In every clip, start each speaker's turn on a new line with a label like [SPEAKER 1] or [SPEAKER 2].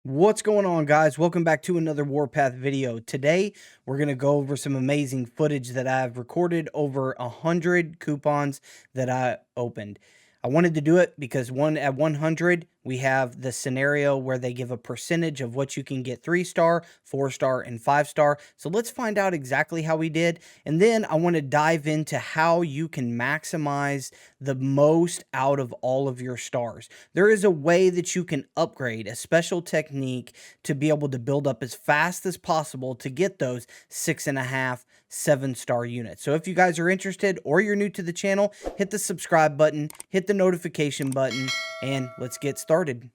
[SPEAKER 1] What's going on, guys? Welcome back to another Warpath video. Today we're going to go over some amazing footage that I've recorded over 100 coupons that I opened. I wanted to do it because at 100 we have the scenario where they give a percentage of what you can get 3-star, 4-star, and 5-star. So let's find out exactly how we did, and then I want to dive into how you can maximize the most out of all of your stars. There is a way that you can upgrade, a special technique to be able to build up as fast as possible to get those 6.5, 7-star units. So if you guys are interested or you're new to the channel, hit the subscribe button, hit the notification button, and let's get started.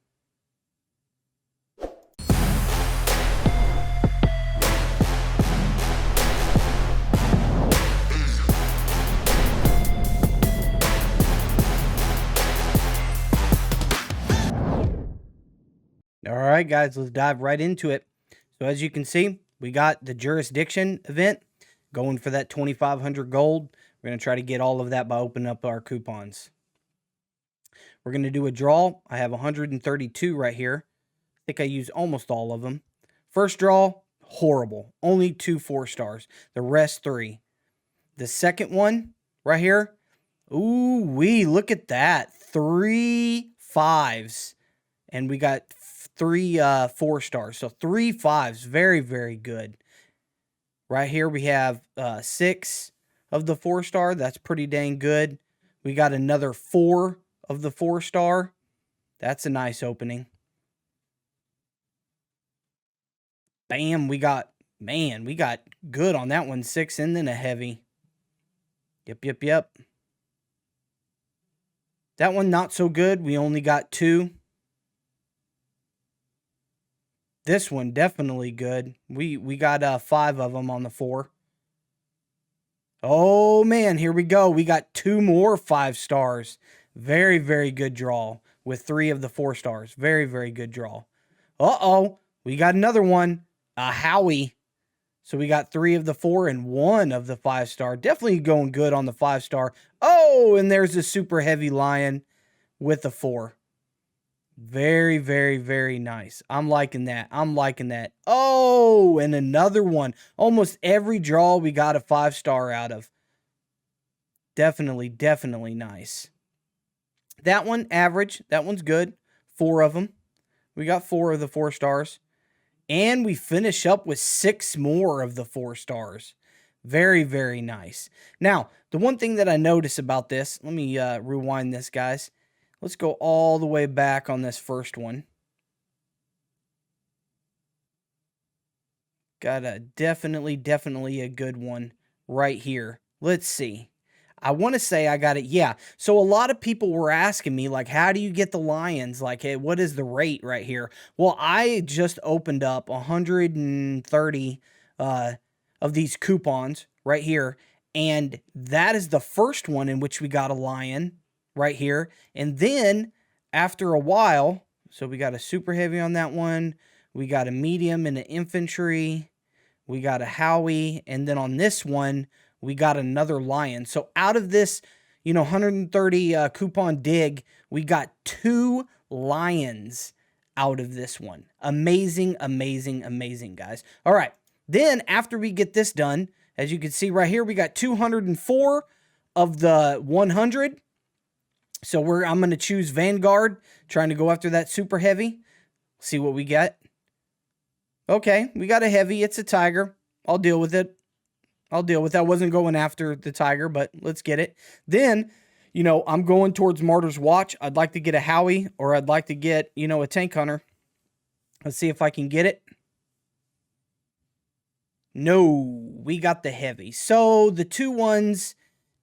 [SPEAKER 1] All right, guys, let's dive right into it. So as you can see, we got the jurisdiction event going for that 2,500 gold. We're going to try to get all of that by opening up our coupons. We're going to do a draw. I have 132 right here. I think I used almost all of them. First draw, horrible. Only 2 4-stars. The rest 3. The second one right here, ooh wee, look at that. 3 5s. And we got 3 4-stars. So 3 5s. Very, very good. Right here we have 6 of the 4-star. That's pretty dang good. We got another 4 of the 4-star. That's a nice opening. Bam, we got good on that one. 6 and then a heavy. Yep. That one not so good. We only got 2. This one definitely good. We got 5 of them on the 4. Oh man, here we go. We got 2 more 5-stars. Very, very good draw with 3 of the 4-stars. Very, very good draw. Uh-oh, we got another one. A Howie. So we got 3 of the 4 and 1 of the 5-star. Definitely going good on the 5-star. Oh, and there's a super heavy lion with the 4. Very, very, very nice. I'm liking that. Oh, and another one. Almost every draw we got a 5-star out of. Definitely nice. That one, average. That one's good. 4 of them. We got 4 of the 4-stars. And we finish up with 6 more of the 4-stars. Very, very nice. Now, the one thing that I notice about this, let me rewind this, guys. Let's go all the way back on this first one. Got a definitely a good one right here. Let's see. I want to say I got it. Yeah. So a lot of people were asking me, like, how do you get the lions? Like, hey, what is the rate right here? Well, I just opened up 130 of these coupons right here. And that is the first one in which we got a lion right here. And then after a while, so we got a super heavy on that one. We got a medium and an infantry. We got a Howie. And then on this one, we got another lion. So out of this, 130 coupon dig, we got 2 lions out of this one. Amazing, guys. All right. Then after we get this done, as you can see right here, we got 204 of the 100. So I'm going to choose Vanguard, trying to go after that super heavy. See what we get. Okay, we got a heavy. It's a tiger. I'll deal with it. I wasn't going after the tiger, but let's get it. Then, I'm going towards Martyr's Watch. I'd like to get a Howie, or I'd like to get, a tank hunter. Let's see if I can get it. No, we got the heavy. So the 2 ones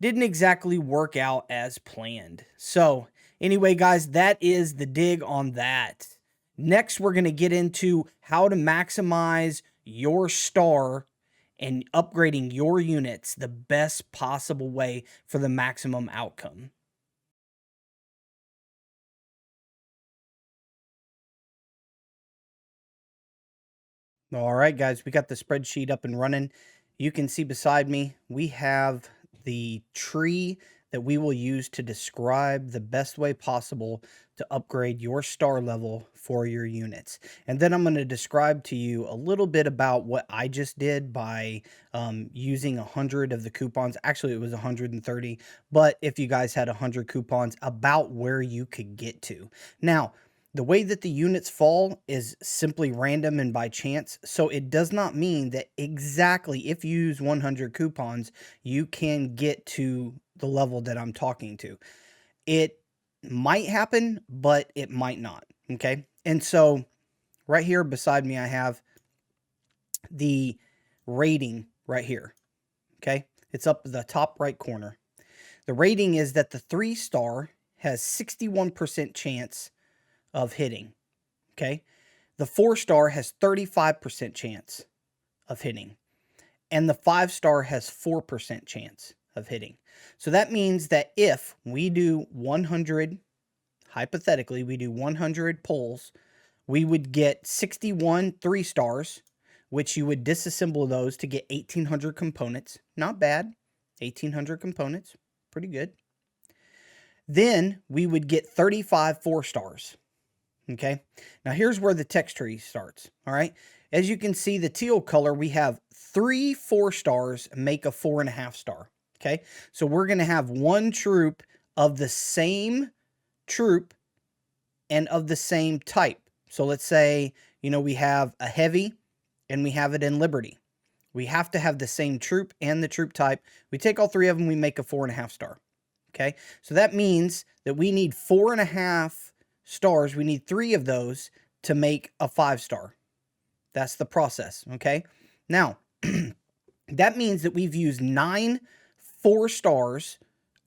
[SPEAKER 1] didn't exactly work out as planned. So anyway, guys, that is the dig on that. Next, we're going to get into how to maximize your star and upgrading your units the best possible way for the maximum outcome. All right, guys, we got the spreadsheet up and running. You can see beside me, we have the tree that we will use to describe the best way possible to upgrade your star level for your units. And then I'm going to describe to you a little bit about what I just did by using 100 of the coupons. Actually, it was 130, but if you guys had 100 coupons, about where you could get to. Now, the way that the units fall is simply random and by chance, so it does not mean that exactly if you use 100 coupons, you can get to the level that I'm talking to. It might happen, but it might not, okay? And so right here beside me, I have the rating right here, okay? It's up the top right corner. The rating is that the 3-star has 61% chance of hitting, okay? The 4-star has 35% chance of hitting, and the 5-star has 4% chance of hitting. So that means that if we do 100, hypothetically, we do 100 pulls, we would get 61 3-stars, which you would disassemble those to get 1,800 components. Not bad. 1,800 components. Pretty good. Then we would get 35 4-stars. Okay, now here's where the text tree starts. All right, as you can see, the teal color, we have 3 4-stars make a 4.5 star. Okay, so we're going to have one troop of the same troop and of the same type. So let's say, you know, we have a heavy and we have it in Liberty. We have to have the same troop and the troop type. We take all 3 of them, we make a 4.5 star. Okay, so that means that we need 4.5 stars. We need 3 of those to make a 5-star. That's the process, okay? Now, that means that we've used 9 4-stars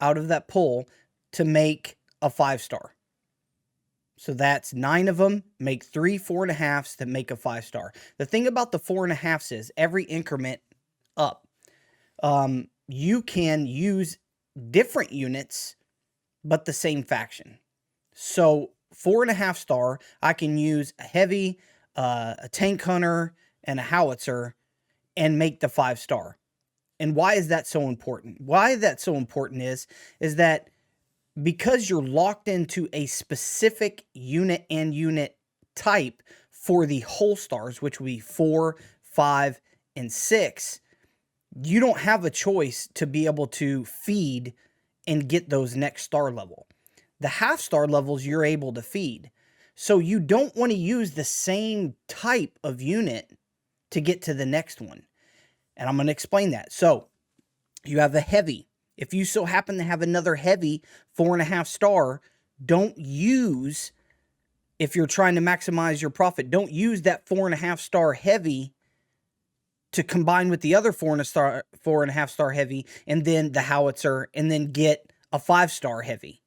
[SPEAKER 1] out of that pull to make a 5-star. So that's 9 of them, make 3 4.5s that make a 5-star. The thing about the 4.5s is every increment up, you can use different units, but the same faction. So 4.5 star, I can use a heavy, a tank hunter, and a howitzer and make the 5-star. And why is that so important? Why that's so important is that because you're locked into a specific unit and unit type for the whole stars, which would be 4, 5, and 6, you don't have a choice to be able to feed and get those next star level. The half-star levels you're able to feed. So you don't want to use the same type of unit to get to the next one. And I'm going to explain that. So you have a heavy. If you so happen to have another heavy 4.5 star, don't use, if you're trying to maximize your profit, don't use that 4.5 star heavy to combine with the other 4.5 star heavy and then the howitzer and then get a 5-star heavy.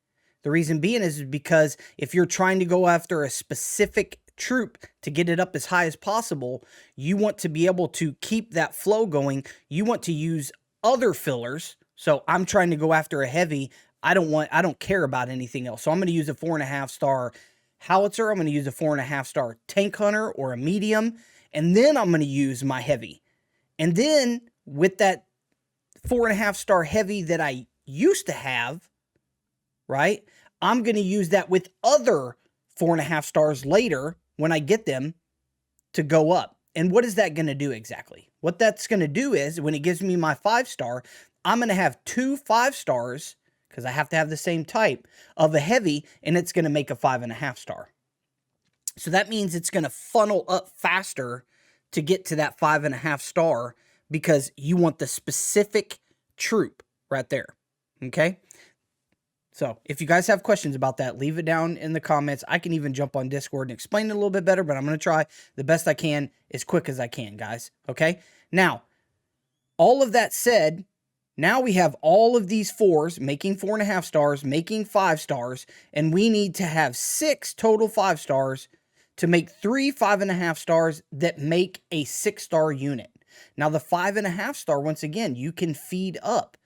[SPEAKER 1] The reason being is because if you're trying to go after a specific troop to get it up as high as possible, you want to be able to keep that flow going. You want to use other fillers. So I'm trying to go after a heavy. I don't care about anything else. So I'm going to use a 4.5 star howitzer. I'm going to use a 4.5 star tank hunter or a medium. And then I'm going to use my heavy. And then with that 4.5 star heavy that I used to have, right, I'm going to use that with other 4.5 stars later when I get them to go up. And what is that going to do exactly? What that's going to do is when it gives me my 5-star, I'm going to have 2 5-stars because I have to have the same type of a heavy, and it's going to make a 5.5 star. So that means it's going to funnel up faster to get to that 5.5 star because you want the specific troop right there. Okay? So if you guys have questions about that, leave it down in the comments. I can even jump on Discord and explain it a little bit better, but I'm going to try the best I can as quick as I can, guys. Okay? Now, all of that said, now we have all of these 4s making 4.5 stars, making 5 stars, and we need to have 6 total 5 stars to make 3 5.5 stars that make a 6-star unit. Now, the 5.5 star, once again, you can feed up.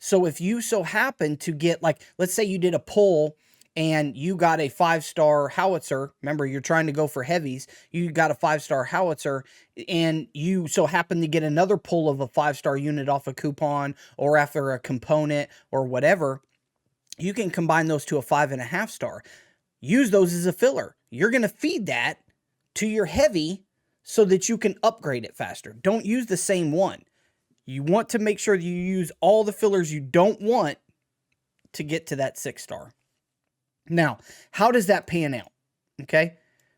[SPEAKER 1] So if you so happen to get, like, let's say you did a pull and you got a 5-star howitzer. Remember, you're trying to go for heavies. You got a 5-star howitzer and you so happen to get another pull of a 5-star unit off a coupon or after a component or whatever. you can combine those to a 5.5 star. Use those as a filler. You're going to feed that to your heavy so that you can upgrade it faster. Don't use the same one. You want to make sure that you use all the fillers you don't want to get to that 6 star. Now, how does that pan out? Okay,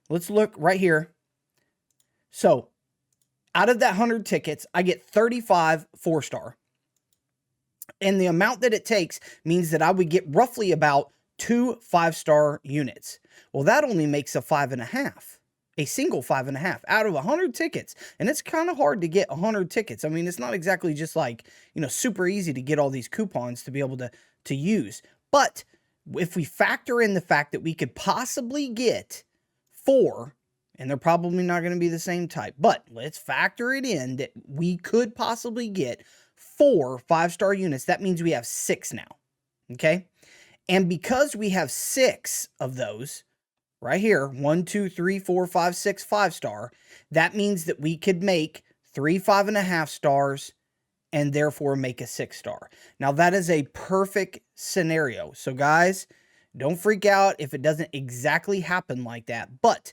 [SPEAKER 1] let's look right here. So, out of that 100 tickets, I get 35 4-star. And the amount that it takes means that I would get roughly about 2 5-star units. Well, that only makes a 5.5. A single 5.5 out of 100 tickets. And it's kind of hard to get 100 tickets. I mean, it's not exactly just like, super easy to get all these coupons to be able to use. But if we factor in the fact that we could possibly get 4, and they're probably not going to be the same type, but let's factor it in that we could possibly get 4 5-star units. That means we have 6 now. Okay. And because we have 6 of those, right here, 1, 2, 3, 4, 5, 6 5-star, that means that we could make 3 5.5 stars and therefore make a 6-star. Now that is a perfect scenario. So guys, don't freak out if it doesn't exactly happen like that. But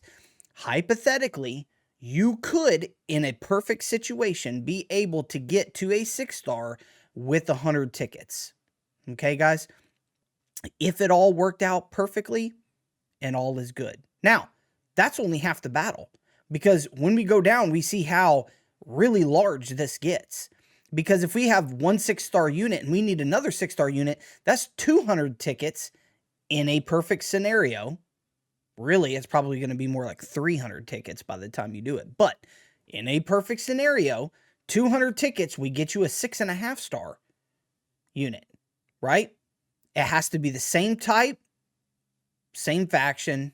[SPEAKER 1] hypothetically, you could, in a perfect situation, be able to get to a 6-star with 100 tickets. Okay, guys? If it all worked out perfectly, and all is good. Now, that's only half the battle, because when we go down, we see how really large this gets. Because if we have one 6-star unit and we need another 6-star unit, that's 200 tickets in a perfect scenario. Really, it's probably going to be more like 300 tickets by the time you do it. But in a perfect scenario, 200 tickets, we get you a 6.5-star unit, right? It has to be the same type, same faction,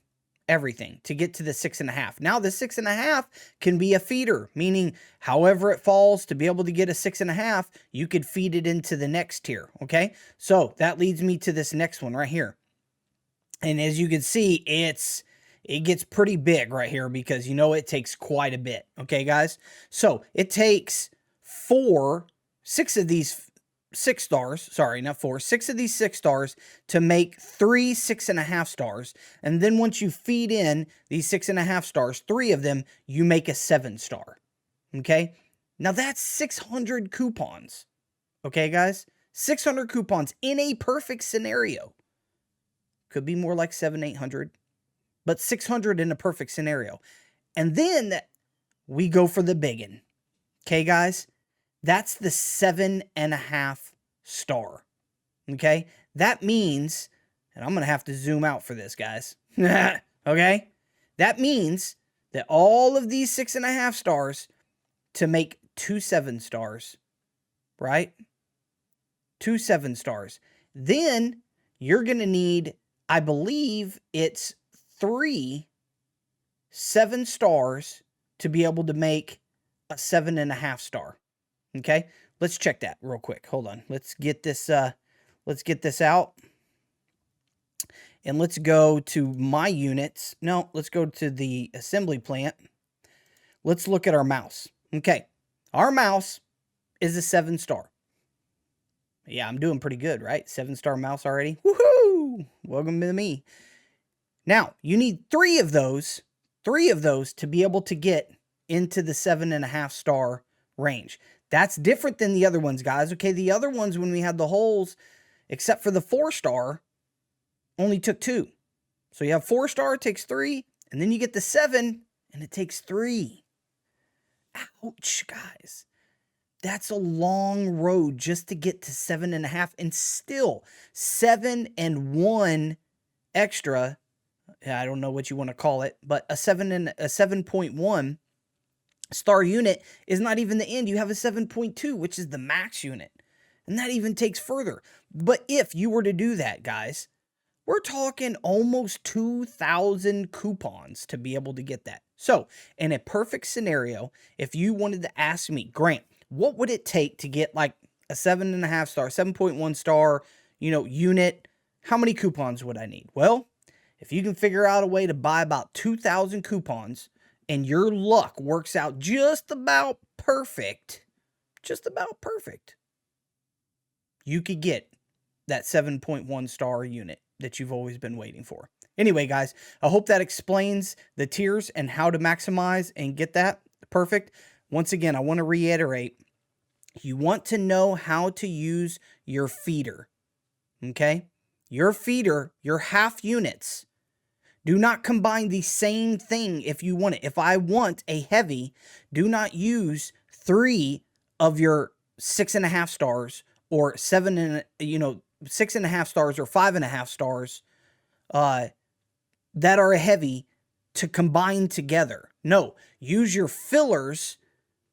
[SPEAKER 1] everything to get to the 6.5. Now the 6.5 can be a feeder, meaning however it falls to be able to get a 6.5, you could feed it into the next tier. Okay. So that leads me to this next one right here. And as you can see, it gets pretty big right here because it takes quite a bit. Okay, guys. So it takes 6 of these 6 stars, sorry, not 4, 6 of these 6 stars to make 3 6.5 stars. And then once you feed in these 6.5 stars, 3 of them, you make a 7-star. Okay. Now that's 600 coupons. Okay, guys, 600 coupons in a perfect scenario. Could be more like 700-800, but 600 in a perfect scenario. And then we go for the biggin. Okay, guys, that's the 7.5 star. Okay, that means, and I'm going to have to zoom out for this, guys. Okay, that means that all of these 6.5 stars to make 2 7-stars, right? 2 7-stars. Then you're going to need, I believe it's 3 7-stars to be able to make a 7.5 star. Okay, let's check that real quick. Hold on. Let's get this out. And let's go to my units. No, let's go to the assembly plant. Let's look at our mouse. Okay, our mouse is a 7-star. Yeah, I'm doing pretty good, right? 7-star mouse already. Woohoo! Welcome to me. Now, you need 3 of those to be able to get into the 7.5-star range. That's different than the other ones, guys. Okay, the other ones, when we had the holes, except for the 4-star, only took 2. So you have 4-star, it takes 3, and then you get the 7, and it takes 3. Ouch, guys. That's a long road just to get to 7.5, and still 7 and 1 extra. I don't know what you want to call it, but a 7.1 star unit is not even the end. You have a 7.2, which is the max unit, and that even takes further. But if you were to do that, guys, we're talking almost 2,000 coupons to be able to get that. So in a perfect scenario, if you wanted to ask me, Grant, what would it take to get like a 7.5 star, 7.1 star, unit? How many coupons would I need? Well, if you can figure out a way to buy about 2,000 coupons and your luck works out just about perfect, you could get that 7.1 star unit that you've always been waiting for. Anyway, guys, I hope that explains the tiers and how to maximize and get that perfect. Once again, I want to reiterate, you want to know how to use your feeder, okay? Your feeder, your half units, do not combine the same thing if you want it. If I want a heavy, do not use 3 of your 6.5 stars or 6.5 stars or 5.5 stars that are a heavy to combine together. No, use your fillers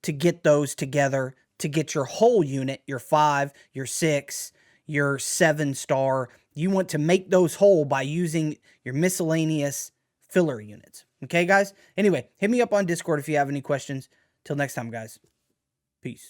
[SPEAKER 1] to get those together to get your whole unit, your 5, your 6, your 7 star. You want to make those whole by using your miscellaneous filler units. Okay, guys? Anyway, hit me up on Discord if you have any questions. Till next time, guys. Peace.